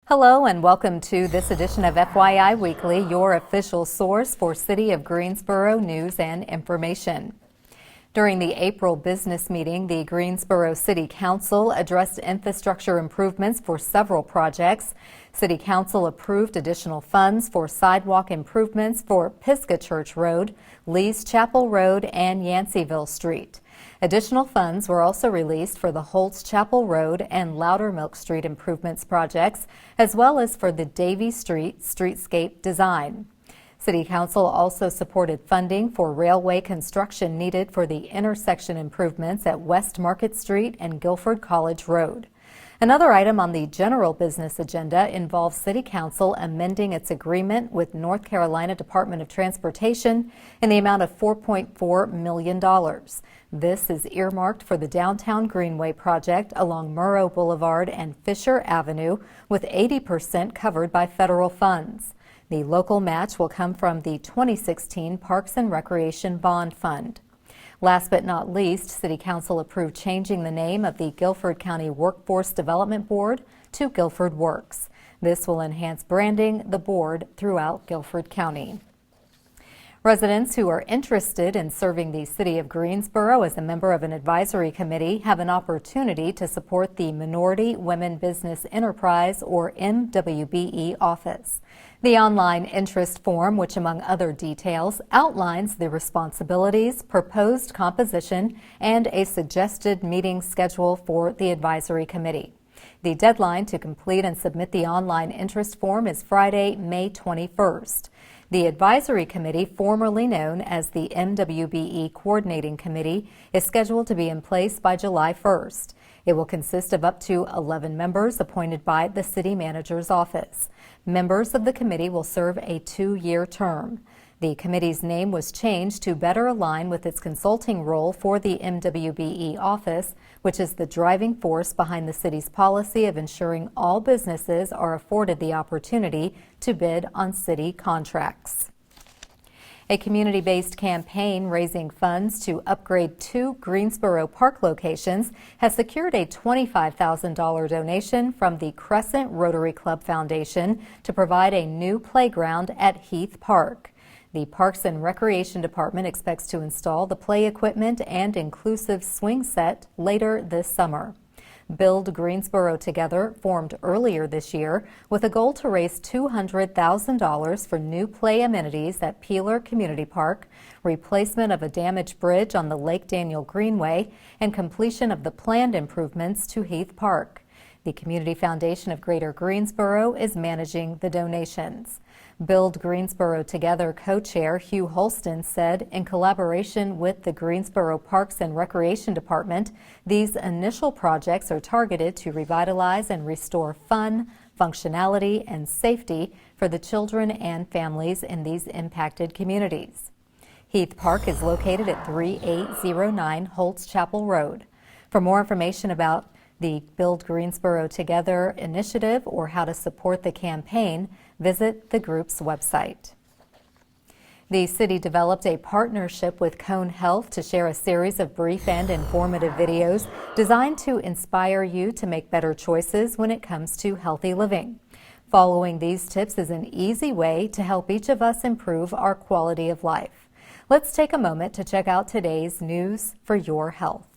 Hello and welcome to this edition of FYI Weekly, your official source for City of Greensboro news and information. During the April business meeting, the Greensboro City Council addressed infrastructure improvements for several projects. City Council approved additional funds for sidewalk improvements for Pisgah Church Road, Lee's Chapel Road, and Yanceyville Street. Additional funds were also released for the Holtz Chapel Road and Loudermilk Street improvements projects, as well as for the Davie Street streetscape design. City Council also supported funding for railway construction needed for the intersection improvements at West Market Street and Guilford College Road. Another item on the general business agenda involves City Council amending its agreement with North Carolina Department of Transportation in the amount of $4.4 million. This is earmarked for the Downtown Greenway project along Murrow Boulevard and Fisher Avenue, with 80% covered by federal funds. The local match will come from the 2016 Parks and Recreation Bond Fund. Last but not least, City Council approved changing the name of the Guilford County Workforce Development Board to Guilford Works. This will enhance branding the board throughout Guilford County. Residents who are interested in serving the City of Greensboro as a member of an advisory committee have an opportunity to support the Minority Women Business Enterprise, or MWBE, office. The online interest form, which among other details outlines the responsibilities, proposed composition, and a suggested meeting schedule for the advisory committee. The deadline to complete and submit the online interest form is Friday, May 21st. The advisory committee, formerly known as the MWBE Coordinating Committee, is scheduled to be in place by July 1st. It will consist of up to 11 members appointed by the city manager's office. Members of the committee will serve a 2-year term. The committee's name was changed to better align with its consulting role for the MWBE office, which is the driving force behind the city's policy of ensuring all businesses are afforded the opportunity to bid on city contracts. A community-based campaign raising funds to upgrade 2 Greensboro Park locations has secured a $25,000 donation from the Crescent Rotary Club Foundation to provide a new playground at Heath Park. The Parks and Recreation Department expects to install the play equipment and inclusive swing set later this summer. Build Greensboro Together formed earlier this year with a goal to raise $200,000 for new play amenities at Peeler Community Park, replacement of a damaged bridge on the Lake Daniel Greenway, and completion of the planned improvements to Heath Park. The Community Foundation of Greater Greensboro is managing the donations. Build Greensboro Together co-chair Hugh Holston said, in collaboration with the Greensboro Parks and Recreation Department, these initial projects are targeted to revitalize and restore fun, functionality, and safety for the children and families in these impacted communities. Heath Park is located at 3809 Holtz Chapel Road. For more information about the Build Greensboro Together initiative or how to support the campaign, visit the group's website. The city developed a partnership with Cone Health to share a series of brief and informative videos designed to inspire you to make better choices when it comes to healthy living. Following these tips is an easy way to help each of us improve our quality of life. Let's take a moment to check out today's news for your health.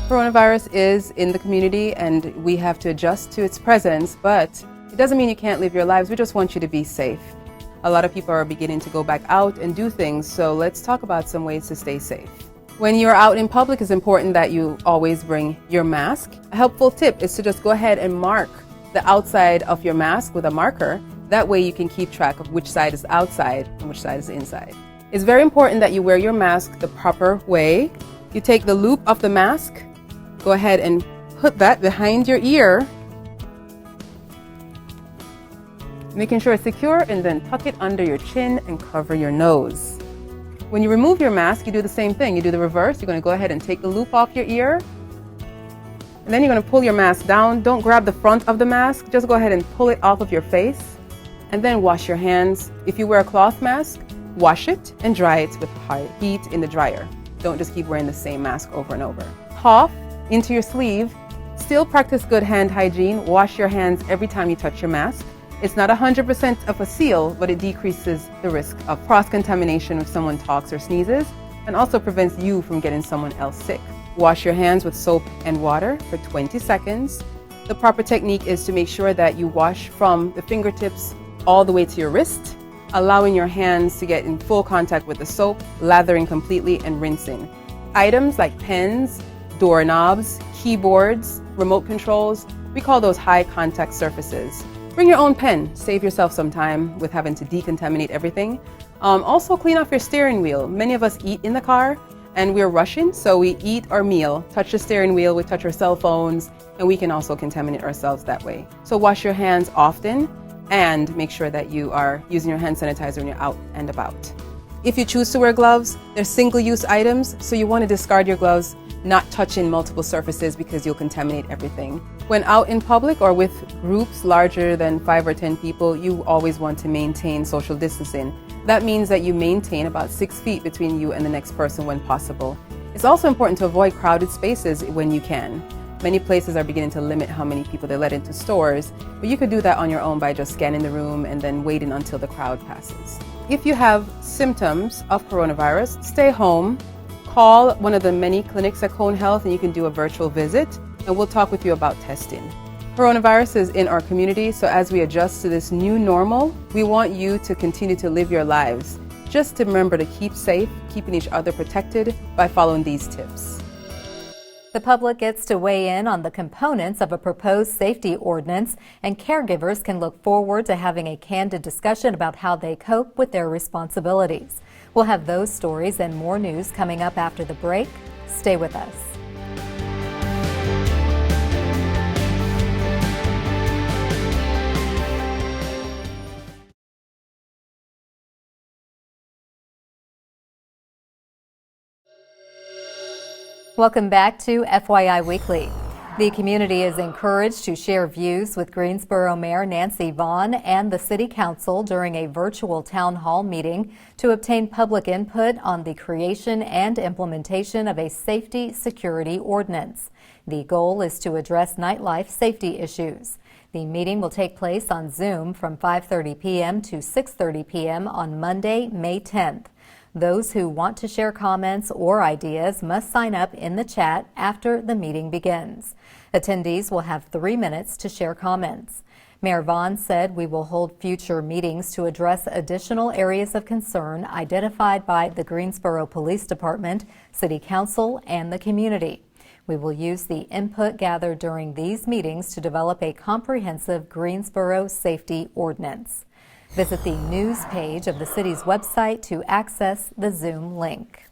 Coronavirus is in the community and we have to adjust to its presence, but it doesn't mean you can't live your lives. We just want you to be safe. A lot of people are beginning to go back out and do things, so let's talk about some ways to stay safe. When you're out in public, it's important that you always bring your mask. A helpful tip is to just go ahead and mark the outside of your mask with a marker. That way you can keep track of which side is outside and which side is inside. It's very important that you wear your mask the proper way. You take the loop of the mask, go ahead and put that behind your ear, making sure it's secure, and then tuck it under your chin and cover your nose. When you remove your mask, you do the same thing. You do the reverse. You're going to go ahead and take the loop off your ear, and then you're going to pull your mask down. Don't grab the front of the mask. Just go ahead and pull it off of your face, and then wash your hands. If you wear a cloth mask, wash it and dry it with high heat in the dryer. Don't just keep wearing the same mask over and over. Cough into your sleeve Still practice good hand hygiene. Wash your hands every time you touch your mask. It's not 100% of a seal, but it decreases the risk of cross-contamination if someone talks or sneezes, and also prevents you from getting someone else sick. Wash your hands with soap and water for 20 seconds. The proper technique is to make sure that you wash from the fingertips all the way to your wrist, allowing your hands to get in full contact with the soap, lathering completely and rinsing. Items like pens, doorknobs, keyboards, remote controls, we call those high contact surfaces. Bring your own pen, save yourself some time with having to decontaminate everything. Also clean off your steering wheel. Many of us eat in the car and we're rushing, so we eat our meal, touch the steering wheel, we touch our cell phones, and we can also contaminate ourselves that way. So wash your hands often and make sure that you are using your hand sanitizer when you're out and about. If you choose to wear gloves, they're single-use items, so you want to discard your gloves, not touching multiple surfaces because you'll contaminate everything. When out in public or with groups larger than 5 or 10 people, you always want to maintain social distancing. That means that you maintain about 6 feet between you and the next person when possible. It's also important to avoid crowded spaces when you can. Many places are beginning to limit how many people they let into stores, but you could do that on your own by just scanning the room and then waiting until the crowd passes. If you have symptoms of coronavirus, stay home. Call one of the many clinics at Cone Health and you can do a virtual visit, and we'll talk with you about testing. Coronavirus is in our community, so as we adjust to this new normal, we want you to continue to live your lives. Just to remember to keep safe, keeping each other protected by following these tips. The public gets to weigh in on the components of a proposed safety ordinance, and caregivers can look forward to having a candid discussion about how they cope with their responsibilities. We'll have those stories and more news coming up after the break. Stay with us. Welcome back to FYI Weekly. The community is encouraged to share views with Greensboro Mayor Nancy Vaughn and the City Council during a virtual town hall meeting to obtain public input on the creation and implementation of a safety security ordinance. The goal is to address nightlife safety issues. The meeting will take place on Zoom from 5:30 p.m. to 6:30 p.m. on Monday, May 10th. Those who want to share comments or ideas must sign up in the chat after the meeting begins. Attendees will have 3 minutes to share comments. Mayor Vaughn said we will hold future meetings to address additional areas of concern identified by the Greensboro Police Department, City Council, and the community. We will use the input gathered during these meetings to develop a comprehensive Greensboro safety ordinance. Visit the news page of the city's website to access the Zoom link.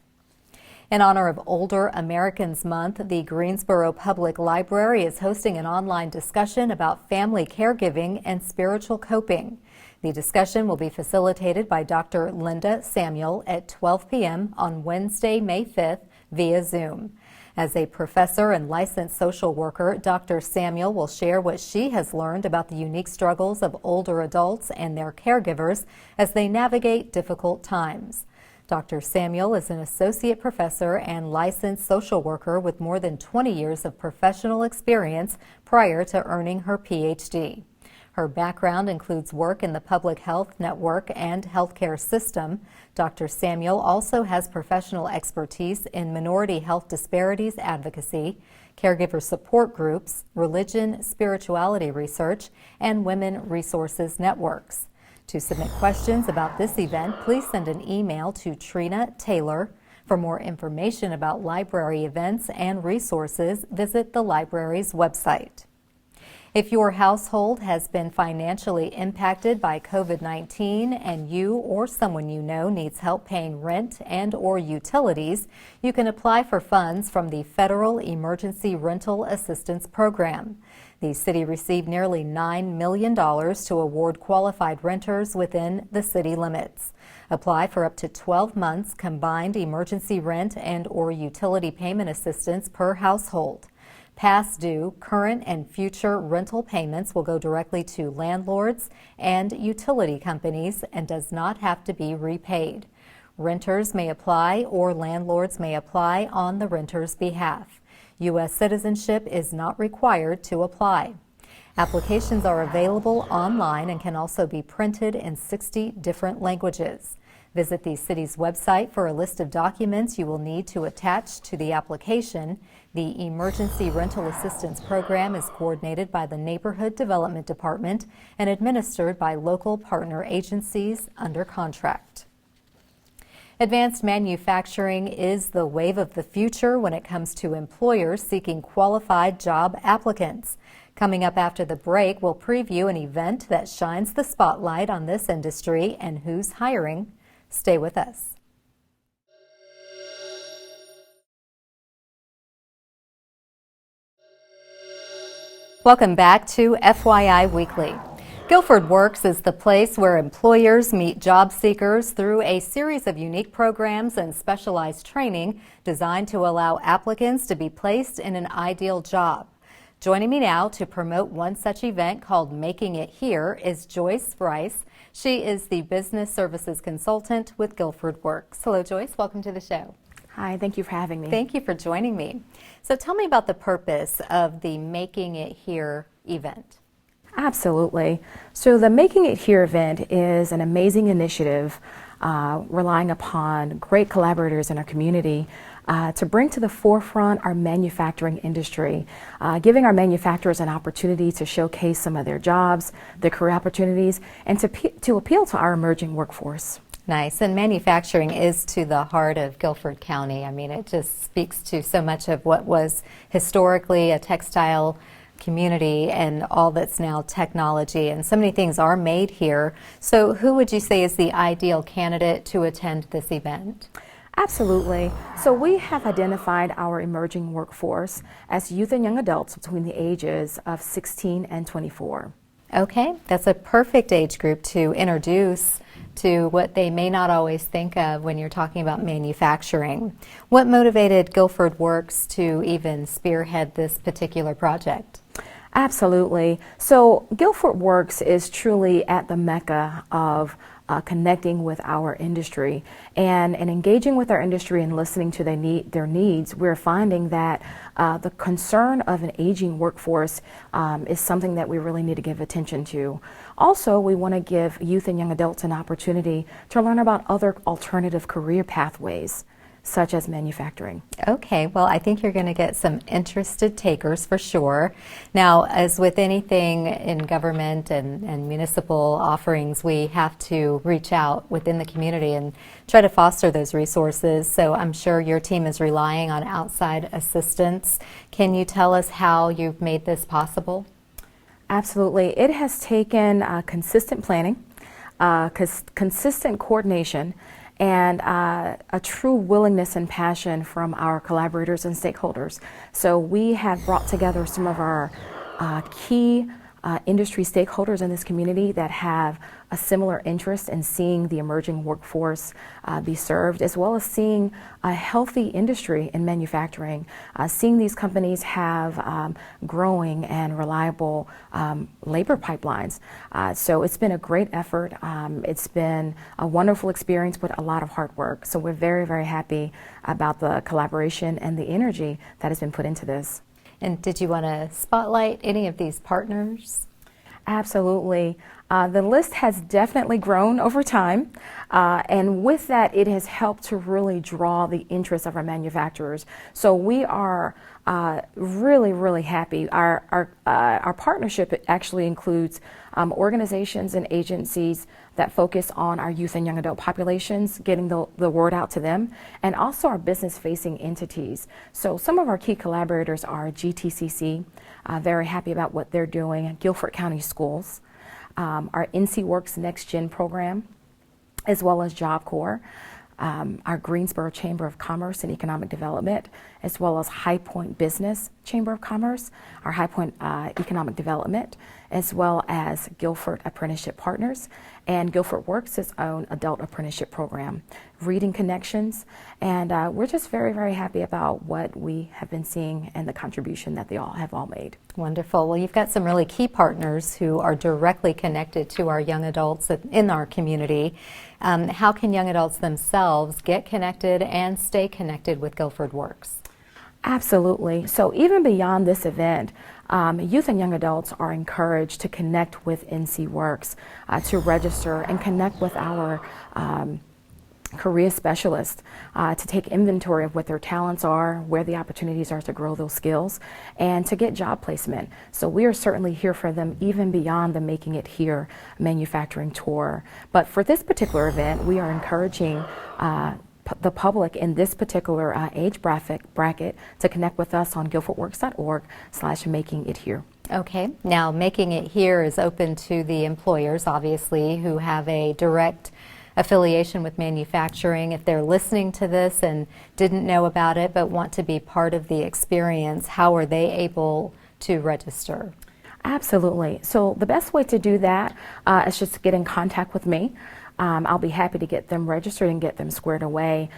In honor of Older Americans Month, the Greensboro Public Library is hosting an online discussion about family caregiving and spiritual coping. The discussion will be facilitated by Dr. Linda Samuel at 12 p.m. on Wednesday, May 5th via Zoom. As a professor and licensed social worker, Dr. Samuel will share what she has learned about the unique struggles of older adults and their caregivers as they navigate difficult times. Dr. Samuel is an associate professor and licensed social worker with more than 20 years of professional experience prior to earning her Ph.D. Her background includes work in the public health network and healthcare system. Dr. Samuel also has professional expertise in minority health disparities advocacy, caregiver support groups, religion, spirituality research, and women resources networks. To submit questions about this event, please send an email to Trina Taylor. For more information about library events and resources, visit the library's website. If your household has been financially impacted by COVID-19 and you or someone you know needs help paying rent and/or utilities, you can apply for funds from the Federal Emergency Rental Assistance Program. The city received nearly $9 million to award qualified renters within the city limits. Apply for up to 12 months combined emergency rent and/or utility payment assistance per household. Past due, current, and future rental payments will go directly to landlords and utility companies and does not have to be repaid. Renters may apply or landlords may apply on the renter's behalf. U.S. citizenship is not required to apply. Applications are available online and can also be printed in 60 different languages. Visit the city's website for a list of documents you will need to attach to the application. The Emergency Rental Assistance Program is coordinated by the Neighborhood Development Department and administered by local partner agencies under contract. Advanced manufacturing is the wave of the future when it comes to employers seeking qualified job applicants. Coming up after the break, we'll preview an event that shines the spotlight on this industry and who's hiring. Stay with us. Welcome back to FYI Weekly. Guilford Works is the place where employers meet job seekers through a series of unique programs and specialized training designed to allow applicants to be placed in an ideal job. Joining me now to promote one such event called Making It Here is Joyce Rice. She is the Business Services Consultant with Guilford Works. Hello, Joyce. Welcome to the show. Hi, thank you for having me. Thank you for joining me. So tell me about the purpose of the Making It Here event. Absolutely. So the Making It Here event is an amazing initiative relying upon great collaborators in our community to bring to the forefront our manufacturing industry, giving our manufacturers an opportunity to showcase some of their jobs, their career opportunities, and to appeal to our emerging workforce. Nice. And manufacturing is to the heart of Guilford County. I mean, it just speaks to so much of what was historically a textile community and all that's now technology, and so many things are made here. So who would you say is the ideal candidate to attend this event? Absolutely. So we have identified our emerging workforce as youth and young adults between the ages of 16 and 24. Okay, that's a perfect age group to introduce to what they may not always think of when you're talking about manufacturing. What motivated Guilford Works to even spearhead this particular project? Absolutely. So Guilford Works is truly at the mecca of connecting with our industry and engaging with our industry and listening to their needs. We're finding that the concern of an aging workforce is something that we really need to give attention to. Also, we want to give youth and young adults an opportunity to learn about other alternative career pathways, such as manufacturing. Okay, well, I think you're going to get some interested takers for sure. Now, as with anything in government and municipal offerings, we have to reach out within the community and try to foster those resources. So I'm sure your team is relying on outside assistance. Can you tell us how you've made this possible? Absolutely. It has taken consistent planning, consistent coordination, and a true willingness and passion from our collaborators and stakeholders. So we have brought together some of our key industry stakeholders in this community that have a similar interest in seeing the emerging workforce be served, as well as seeing a healthy industry in manufacturing, seeing these companies have growing and reliable labor pipelines. So it's been a great effort. It's been a wonderful experience, but a lot of hard work. So we're very, very happy about the collaboration and the energy that has been put into this. And did you want to spotlight any of these partners? Absolutely. The list has definitely grown over time, and with that, it has helped to really draw the interest of our manufacturers. So we are really, really happy. Our partnership actually includes organizations and agencies that focus on our youth and young adult populations, getting the word out to them, and also our business-facing entities. So some of our key collaborators are GTCC, very happy about what they're doing, Guilford County Schools, our NC Works Next Gen program, as well as Job Corps, our Greensboro Chamber of Commerce and Economic Development, as well as High Point Business Chamber of Commerce, our High Point Economic Development, as well as Guilford Apprenticeship Partners, and Guilford Works' own adult apprenticeship program, Reading Connections, and we're just very, very happy about what we have been seeing and the contribution that they all have made. Wonderful. Well, you've got some really key partners who are directly connected to our young adults in our community. How can young adults themselves get connected and stay connected with Guilford Works? Absolutely. So even beyond this event, youth and young adults are encouraged to connect with NC Works, to register and connect with our career specialists, to take inventory of what their talents are, where the opportunities are to grow those skills, and to get job placement. So we are certainly here for them even beyond the Making It Here manufacturing tour. But for this particular event, we are encouraging the public in this particular age bracket to connect with us on guilfordworks.org/Making It Here. Okay, now Making It Here is open to the employers, obviously, who have a direct affiliation with manufacturing. If they're listening to this and didn't know about it but want to be part of the experience, how are they able to register? Absolutely. So the best way to do that is just to get in contact with me. I'll be happy to get them registered and get them squared away.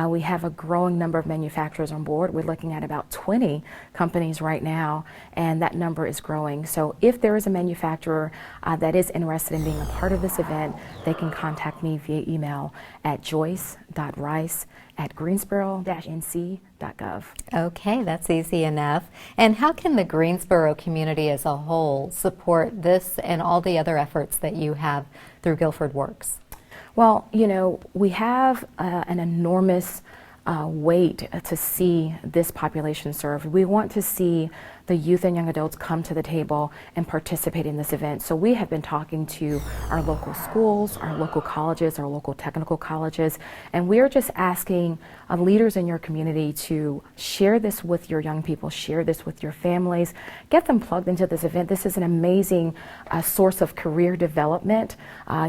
We have a growing number of manufacturers on board. We're looking at about 20 companies right now, and that number is growing. So if there is a manufacturer that is interested in being a part of this event, they can contact me via email at joyce.rice@greensboro-nc.gov. Okay, that's easy enough. And how can the Greensboro community as a whole support this and all the other efforts that you have through Guilford Works? Well, you know, we have an enormous wait to see this population served. We want to see the youth and young adults come to the table and participate in this event. So we have been talking to our local schools, our local colleges, our local technical colleges, and we're just asking leaders in your community to share this with your young people, share this with your families, get them plugged into this event. This is an amazing source of career development,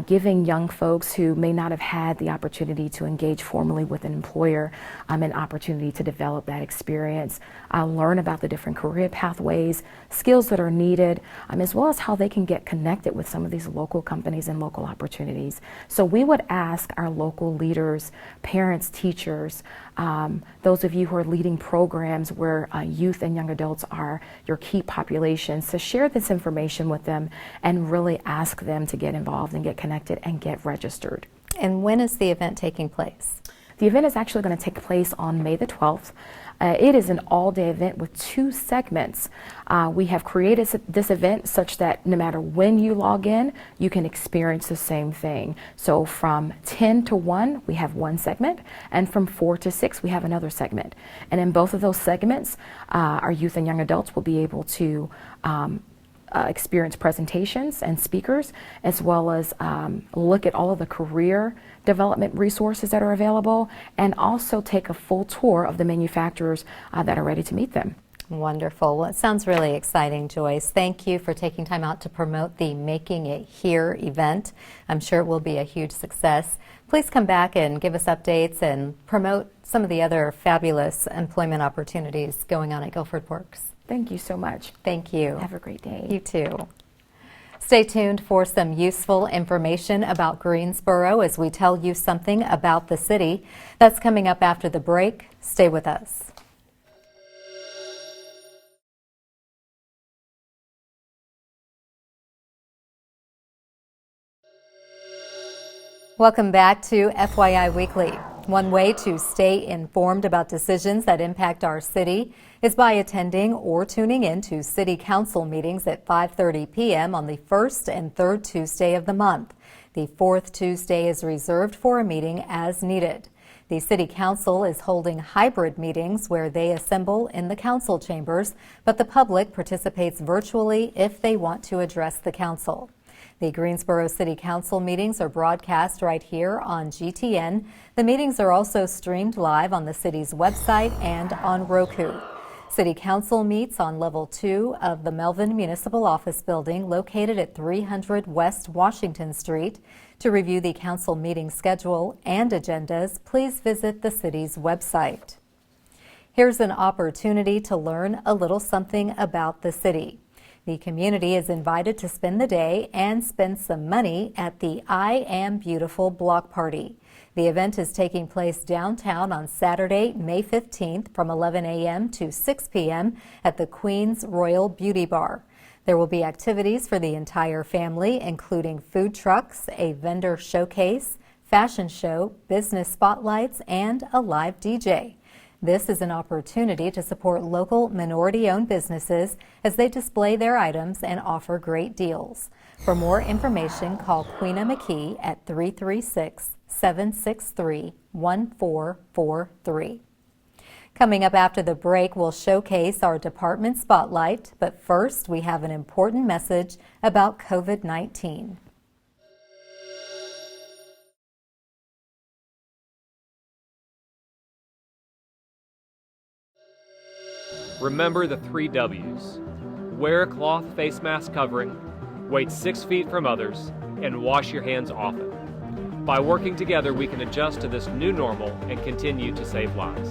giving young folks who may not have had the opportunity to engage formally with an employer an opportunity to develop that experience, learn about the different career pathways, skills that are needed, as well as how they can get connected with some of these local companies and local opportunities. So we would ask our local leaders, parents, teachers, those of you who are leading programs where youth and young adults are your key populations, to share this information with them and really ask them to get involved and get connected and get registered. And when is the event taking place? The event is actually going to take place on May the 12th. It is an all-day event with 2 segments. We have created this event such that no matter when you log in, you can experience the same thing. So from 10 to 1, we have one segment, and from 4 to 6, we have another segment. And in both of those segments, our youth and young adults will be able to experience presentations and speakers, as well as look at all of the career development resources that are available, and also take a full tour of the manufacturers that are ready to meet them. Wonderful. Well, it sounds really exciting, Joyce. Thank you for taking time out to promote the Making It Here event. I'm sure it will be a huge success. Please come back and give us updates and promote some of the other fabulous employment opportunities going on at Guilford Works. Thank you so much. Thank you. Have a great day. You too. Stay tuned for some useful information about Greensboro as we tell you something about the city. That's coming up after the break. Stay with us. Welcome back to FYI Weekly. One way to stay informed about decisions that impact our city is by attending or tuning in to City Council meetings at 5:30 p.m. on the first and third Tuesday of the month. The fourth Tuesday is reserved for a meeting as needed. The City Council is holding hybrid meetings where they assemble in the council chambers, but the public participates virtually if they want to address the council. The Greensboro City Council meetings are broadcast right here on GTN. The meetings are also streamed live on the city's website and on Roku. City Council meets on level 2 of the Melvin Municipal Office Building located at 300 West Washington Street. To review the council meeting schedule and agendas, please visit the city's website. Here's an opportunity to learn a little something about the city. The community is invited to spend the day and spend some money at the I Am Beautiful block party. The event is taking place downtown on Saturday, May 15th from 11 a.m. to 6 p.m. at the Queen's Royal Beauty Bar. There will be activities for the entire family, including food trucks, a vendor showcase, fashion show, business spotlights, and a live DJ. This is an opportunity to support local minority-owned businesses as they display their items and offer great deals. For more information, call Queena McKee at 336-763-1443. Coming up after the break, we'll showcase our department spotlight, but first we have an important message about COVID-19. Remember the 3 W's. Wear a cloth face mask covering, wait 6 feet from others, and wash your hands often. By working together, we can adjust to this new normal and continue to save lives.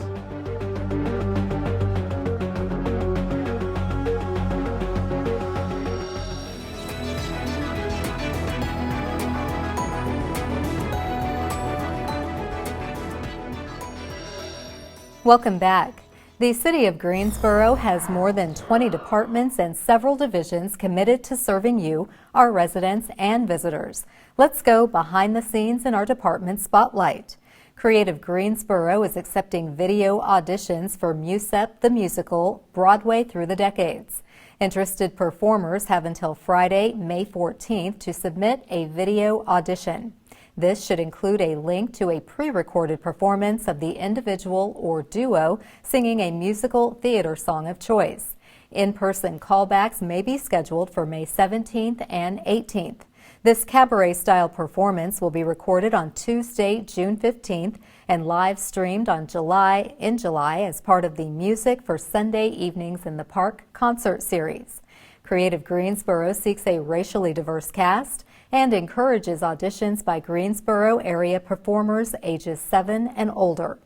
Welcome back. The City of Greensboro has more than 20 departments and several divisions committed to serving you, our residents and visitors. Let's go behind the scenes in our department spotlight. Creative Greensboro is accepting video auditions for MUSEP the Musical, Broadway Through the Decades. Interested performers have until Friday, May 14th to submit a video audition. This should include a link to a pre-recorded performance of the individual or duo singing a musical theater song of choice. In-person callbacks may be scheduled for May 17th and 18th. This cabaret-style performance will be recorded on Tuesday, June 15th and live streamed in July as part of the Music for Sunday Evenings in the Park concert series. Creative Greensboro seeks a racially diverse cast and encourages auditions by Greensboro area performers ages 7 and older.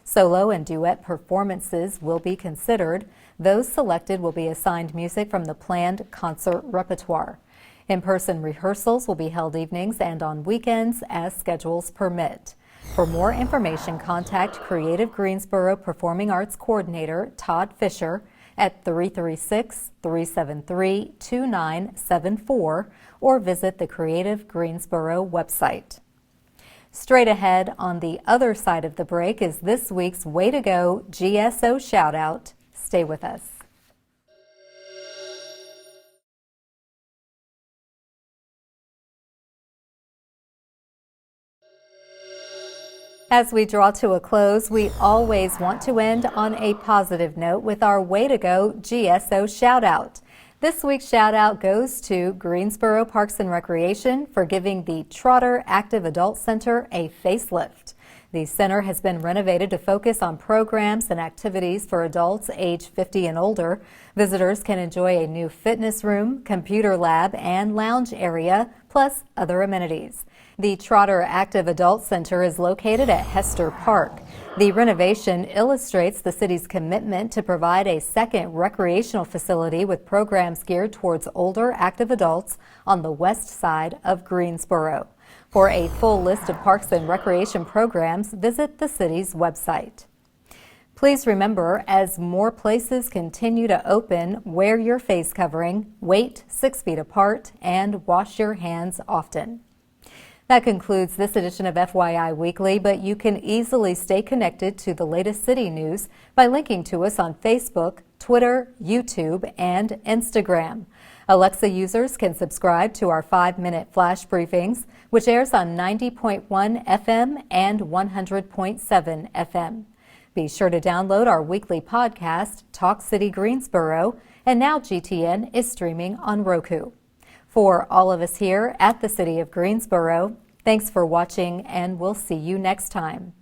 Solo and duet performances will be considered. Those selected will be assigned music from the planned concert repertoire. In-person rehearsals will be held evenings and on weekends as schedules permit. For more information, contact Creative Greensboro Performing Arts Coordinator Todd Fisher at 336-373-2974 or visit the Creative Greensboro website. Straight ahead on the other side of the break is this week's Way to Go GSO shout-out. Stay with us. As we draw to a close, we always want to end on a positive note with our Way to Go GSO shout-out. This week's shout-out goes to Greensboro Parks and Recreation for giving the Trotter Active Adult Center a facelift. The center has been renovated to focus on programs and activities for adults age 50 and older. Visitors can enjoy a new fitness room, computer lab, and lounge area, plus other amenities. The Trotter Active Adult Center is located at Hester Park. The renovation illustrates the city's commitment to provide a second recreational facility with programs geared towards older active adults on the west side of Greensboro. For a full list of parks and recreation programs, visit the city's website. Please remember, as more places continue to open, wear your face covering, wait 6 feet apart, and wash your hands often. That concludes this edition of FYI Weekly, but you can easily stay connected to the latest city news by linking to us on Facebook, Twitter, YouTube, and Instagram. Alexa users can subscribe to our 5-minute flash briefings, which airs on 90.1 FM and 100.7 FM. Be sure to download our weekly podcast, Talk City Greensboro, and now GTN is streaming on Roku. For all of us here at the City of Greensboro, thanks for watching, and we'll see you next time.